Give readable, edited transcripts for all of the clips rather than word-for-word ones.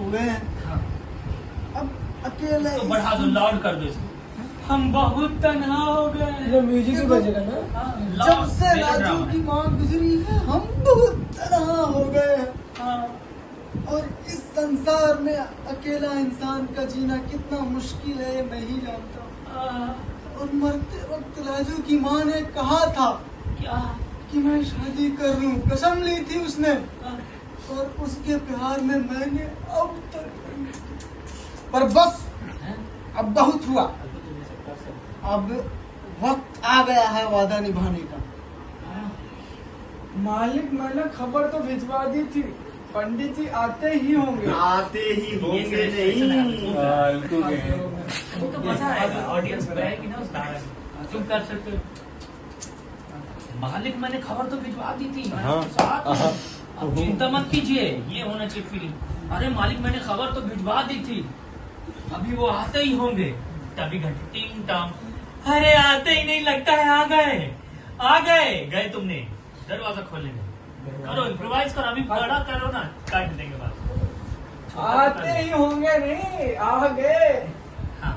गए हैं। हाँ। अब अकेले तो बढ़ा दो, लाउड कर दो इसको। हम बहुत तन्हा हो गए। ये म्यूजिक ही बजेगा ना। हाँ, जब लाउड, से मेरा राजू ड्रामा। की माँ गुजरी है हम बहुत तन्हा हो गए हैं। हाँ। और इस संसार में अकेला इंसान का जीना कितना मुश्किल है मैं ही जानता हूँ। हाँ। और मरते वक्त राजू की माँ ने कहा था क्या? कि मैं शादी कर लूं, कसम ली थी उसने। हाँ। और उसके प्यार में मैंने अब तक, पर बस हैं? अब बहुत हुआ। अभी तुमने सब कर सकते। अब वक्त आ गया है वादा निभाने का। हाँ। मालिक मैंने खबर तो भिजवा दी थी, पंडित जी आते ही होंगे। आते ही होंगे नहीं। फालतू के हैं। वो तो मजा आएगा, ऑडियंस बढ़ाएगी ना उस गाने में। तुम कर सकते हो। मालिक मैंने खबर तो भिजवा दी थी, मैं हाँ। साथ हूँ। अब चिंता मत कीजिए, ये होना चाहिए फीलिंग। अरे मालिक मैंने खबर तो भिजवा दी थी, अभी वो आते ही होंगे। तभी घंटी टिंग टांग। अरे आते ही नहीं, लगता है आ गए। आ गए, गए तुमने। दरवाजा खोलेंगे। करो, इम्प्रोवाइज करो, अभी बड़ा करो ना, काट देंगे बात। आते ही होंगे नहीं, आ गए। हाँ।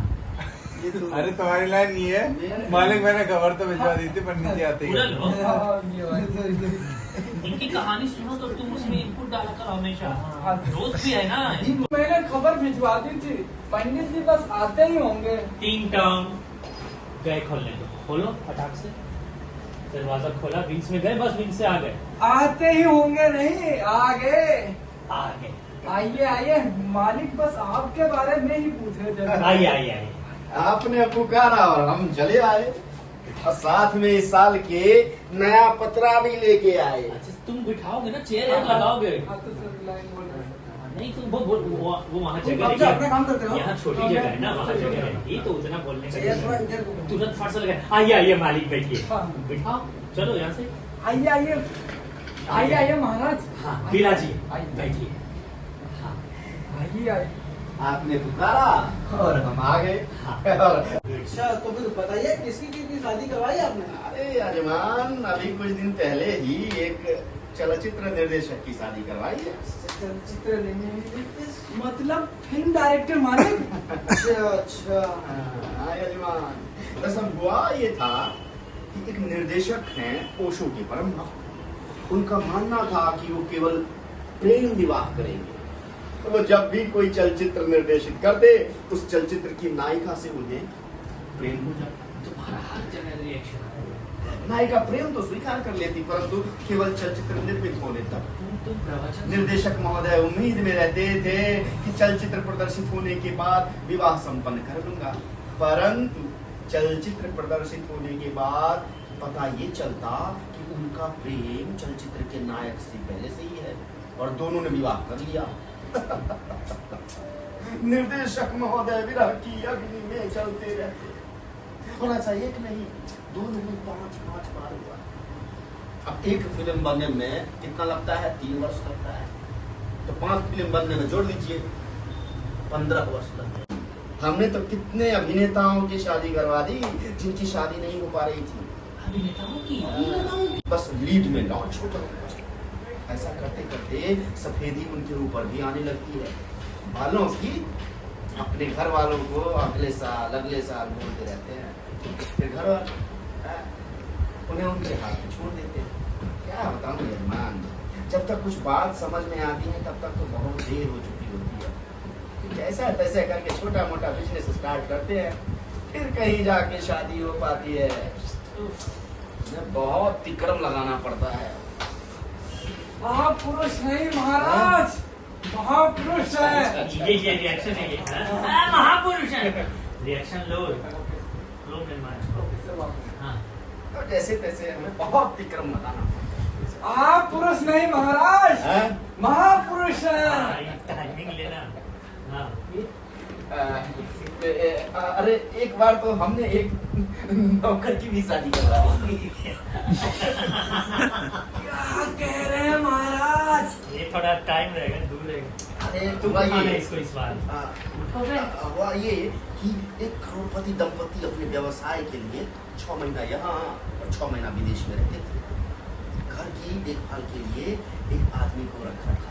अरे तुम्हारी लाइन नहीं है, मालिक मैंने खबर तो भिजवा दी थी पंडित जी आते ही पूरा लो। होंगे। इनकी कहानी सुनो तो तुम उसमें इनपुट डाला करो हमेशा। दोस्त भी है ना। मैंने खबर भिजवा दी थी, पंडित जी बस आते ही होंगे। टिंग टॉन्ग। गए खोलने दो, खोलो फटाक से। दरवाजा खोला, विंग्स में गए, बस विंग्स से आ गए। आते ही होंगे नहीं, आ गए। आ गए। आइए आइए, मालिक बस आपके बारे में ही पूछ रहे थे। आइए आइए आइए। आपने पुकारा और हम चले आए, और साथ में इस साल के नया पतरा भी लेके आए। अच्छा तुम बिठाओगे ना, चेयर लगाओगे। हाँ, तो सर लाइन बोल रहे हैं। नहीं तुम वो वहाँ जगह आप अपना काम करते रहो। यहाँ छोटी जगह है ना, वहाँ जगह है, ये तो उतना बोलने का तुरंत फट से लगा। आइए आइए मालिक बैठिए। हाँ। बिठाओ, चलो यहाँ से। आइए आइए आइए आइए महाराज। हाँ बिला जी आइए। बैठिए। हाँ। आइए आइए। आपने पुकारा और हम आ गए। और अच्छा तो फिर बताइए किसकी शादी करवाई आपने? अरे यजमान, अभी कुछ दिन पहले ही एक चलचित्र निर्देशक की शादी करवाई है। चलचित्र निर्देशक मतलब फिल्म डायरेक्टर मालिक। अच्छा अच्छा। हाँ यजमान, दरअसल हुआ ये था कि एक निर्देशक हैं ओशो के परम भक्त। उनका मानना था कि वो केवल प्रेम विवाह करेंगे। तो वो जब भी कोई चलचित्र निर्देशित करते, उस चलचित्र की नायिका से उन्हें प्रेम हो जाता। तुम्हारा हर जगह रिएक्शन है। नायिका प्रेम तो स्वीकार कर लेती, परंतु केवल चलचित्र निर्मित होने तक। तुम प्रवचन निर्देशक महोदय उम्मीद में रहते थे कि चलचित्र प्रदर्शित होने के बाद विवाह संपन्न कर लूंगा, परंतु चलचित्र प्रदर्शित होने के बाद पता ये चलता कि उनका प्रेम चलचित्र के नायक से पहले से ही है और दोनों ने विवाह कर लिया। निर्देशक महोदय विरह की अग्नि में चलते रहते, और ऐसा एक नहीं, दो नहीं, 5 बार हुआ। अब एक फिल्म बनने में कितना लगता है? 3 वर्ष लगता है, तो 5 फिल्म बनने में जोड़ लीजिए 15 वर्ष लगते। हमने तो कितने अभिनेताओं की शादी करवा दी जिनकी शादी नहीं हो पा रही थी। अभिनेताओं की बस लीड में लॉन्च हो जाओ। ऐसा करते करते सफेदी उनके ऊपर भी आने लगती है। बालों की अपने घर वालों को अगले साल बोलते रहते हैं, फिर घर वाले उन्हें उनके हाथ में छोड़ देते हैं। क्या बताऊं यजमान, जब तक कुछ बात समझ में आती है तब तक तो बहुत देर हो चुकी होती है। जैसा तैसे करके छोटा मोटा बिजनेस स्टार्ट करते हैं, फिर कहीं जाके शादी हो पाती है। बहुत तिक्रम लगाना पड़ता है। महापुरुष नहीं महाराज, महापुरुष है। ये रिएक्शन है, ये महापुरुष है। रिएक्शन लो हाँ। तो जैसे तैसे हमें बहुत तिक्रम लगाना पड़ता है। आप पुरुष नहीं महाराज, हैं? महापुरुष है। टाइमिंग लेना। हाँ। अरे एक बार तो हमने एक नौकर की भी शादी करवा दी। क्या कह रहे हैं महाराज? ये थोड़ा टाइम रहेगा, दूर रहेगा। अरे तुम हुआ उठाना ये इसको इस बार। हुआ ये कि एक करोड़पति दंपति अपने व्यवसाय के लिए 6 महीना यहाँ और 6 महीना विदेश में रहते थे। घर की देखभाल के लिए एक आदमी को रखा था।